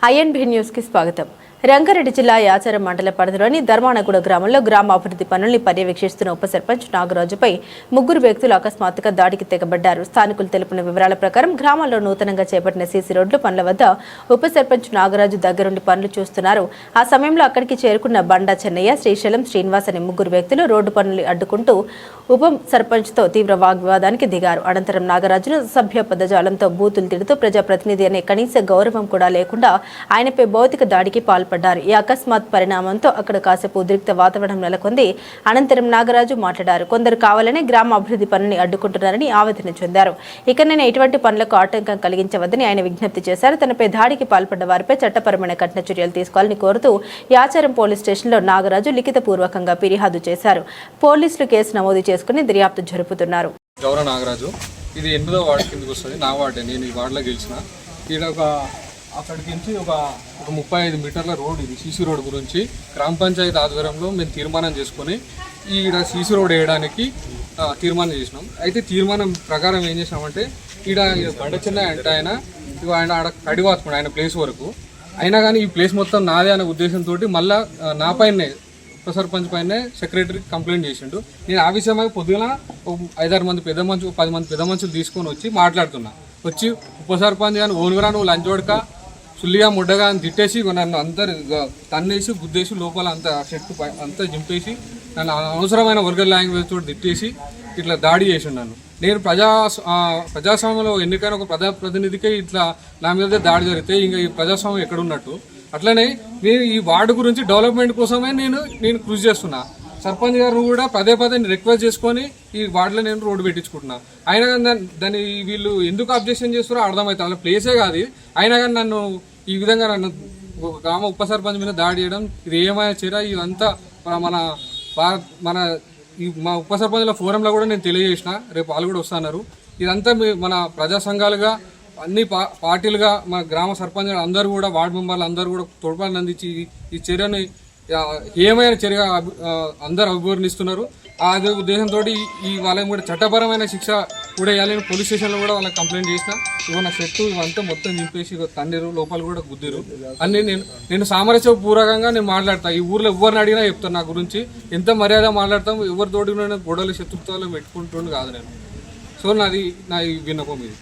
INB news కి స్వాగతం. రంగారెడ్డి జిల్లా యాచారం మండల పరిధిలోని ధర్మానగూడ గ్రామంలో గ్రామ అభివృద్ధి పనుల్ని పర్యవేక్షిస్తున్న ఉప సర్పంచ్ నాగరాజుపై ముగ్గురు వ్యక్తులు అకస్మాత్తుగా దాడికి తెగబడ్డారు. స్థానికులు తెలిపిన వివరాల ప్రకారం గ్రామంలో నూతనంగా చేపట్టిన సీసీ రోడ్లు పనుల వద్ద ఉప సర్పంచ్ నాగరాజు దగ్గరుండి పనులు చూస్తున్నారు. ఆ సమయంలో అక్కడికి చేరుకున్న బండా చెన్నయ్య, శ్రీశైలం, శ్రీనివాస్ అనే ముగ్గురు వ్యక్తులు రోడ్డు పనులు అడ్డుకుంటూ ఉప సర్పంచ్తో తీవ్ర వాగ్వివాదానికి దిగారు. అనంతరం నాగరాజును సభ్య పదజాలంతో బూతులు తిడుతూ ప్రజాప్రతినిధి అనే కనీస గౌరవం కూడా లేకుండా ఆయనపై భౌతిక దాడికి పాల్పడ్డారు. ఈ అకస్మాత్ పరిణామంతో అక్కడ కాసేపు ఉద్రిక్త వాతావరణం నెలకొంది. అనంతరం నాగరాజు మాట్లాడారు. కొందరు కావాలని గ్రామ అభివృద్ధి పనుల్ని అడ్డుకుంటున్నారని ఆవేదన చెందారు. ఇక నేను ఎటువంటి పనులకు ఆటంకం కలిగించవద్దని ఆయన విజ్ఞప్తి చేశారు. తనపై దాడికి పాల్పడ్డ వారిపై చట్టపరమైన కఠిన చర్యలు తీసుకోవాలని కోరుతూ యాచారం పోలీస్ స్టేషన్లో నాగరాజు లిఖితపూర్వకంగా ఫిర్యాదు చేశారు. పోలీసులు కేసు నమోదు చేసుకుని దర్యాప్తు జరుపుతున్నారు. గౌరవ నాగరాజు, ఇది 8వ వార్డు కిందకి వస్తుంది. నా వార్డే, నేను ఈ వార్డులో గెలిచిన. ఇక్కడ అక్కడికి నుంచి ఒక 35 మీటర్ల రోడ్, ఇది సీసీ రోడ్ గురించి గ్రామ పంచాయతీ ఆధ్వర్యంలో మేము తీర్మానం చేసుకొని ఈడ సీసీ రోడ్ వేయడానికి తీర్మానం చేసినాం. అయితే తీర్మానం ప్రకారం ఏం చేసినామంటే ఈడ బండ చిన్న అంటే ఆయన ఆడ కడివాసుకున్నాడు ఆయన ప్లేస్ వరకు. అయినా కానీ ఈ ప్లేస్ మొత్తం నాదే అనే ఉద్దేశంతో మళ్ళీ నా పైనే ఉప సర్పంచ్ పైనే సెక్రటరీకి కంప్లైంట్ చేసిండు. నేను ఆ విషయమై పొద్దున 5-6 మంది పెద్ద మనుషులు, 10 మంది పెద్ద మనుషులు తీసుకొని వచ్చి మాట్లాడుతున్నా. వచ్చి ఉప సర్పంచ్ కానీ ఓనుగురా నువ్వు లంచోడక సుల్లిగా ముడ్డగా అని తిట్టేసి నన్ను అందరు తన్నేసి గుద్దేసి లోపల అంత షర్టు అంతా జింపేసి నన్ను అవసరమైన వర్గల్ లాంగ్వేజ్ తోటి తిట్టేసి ఇట్లా దాడి చేసిండు నన్ను. నేను ప్రజాస్వామ్యంలో ఎన్నికైన ఒక ప్రజాప్రతినిధికే ఇట్లా నా మీద దాడి జరిగితే ఇంకా ఈ ప్రజాస్వామ్యం ఎక్కడ ఉన్నట్టు. అట్లనే నేను ఈ వార్డు గురించి డెవలప్మెంట్ కోసమే నేను కృషి చేస్తున్నా. సర్పంచ్ గారు కూడా పదే రిక్వెస్ట్ చేసుకొని ఈ వార్డులో నేను రోడ్డు పెట్టించుకుంటున్నా. అయినా కానీ దాన్ని వీళ్ళు ఎందుకు అబ్జెక్షన్ చేస్తారో అర్థమవుతుంది. వాళ్ళ ప్లేసే కాదు. అయినా కానీ నన్ను ఈ విధంగా నన్ను గ్రామ ఉప సర్పంచ్ మీద దాడి చేయడం ఇది ఏమైనా చర్య? ఇదంతా మన మా ఉప సర్పంచ్ల ఫోరంలో కూడా నేను తెలియజేసిన. రేపు వాళ్ళు కూడా వస్తున్నారు. ఇదంతా మన ప్రజా సంఘాలుగా అన్ని పార్టీలుగా మన గ్రామ సర్పంచ్ అందరూ కూడా వార్డు మెంబర్లు అందరూ కూడా తోడ్పాటు అందించి ఈ చర్యని ఏమైనా చర్యగా అందరూ అభివర్ణిస్తున్నారు. అదే ఉద్దేశంతో ఈ వాళ్ళని కూడా చట్టపరమైన శిక్ష కూడా వేయాలని పోలీస్ స్టేషన్లో కూడా వాళ్ళకి కంప్లైంట్ చేసిన. ఇవన్న చెట్టు ఇవంతా మొత్తం చింపేసి తన్నీరు లోపల కూడా గుద్దిరు అన్ని. నేను సామరస్యపూర్వకంగా నేను మాట్లాడతా. ఈ ఊర్లో ఎవరిని అడిగినా చెప్తాను నా గురించి. ఎంత మర్యాద మాట్లాడతాం. ఎవరితోటి గొడవలు శత్రుత్వాలు పెట్టుకుంటుండే కాదు నేను. సో నా విన్నపం ఇది.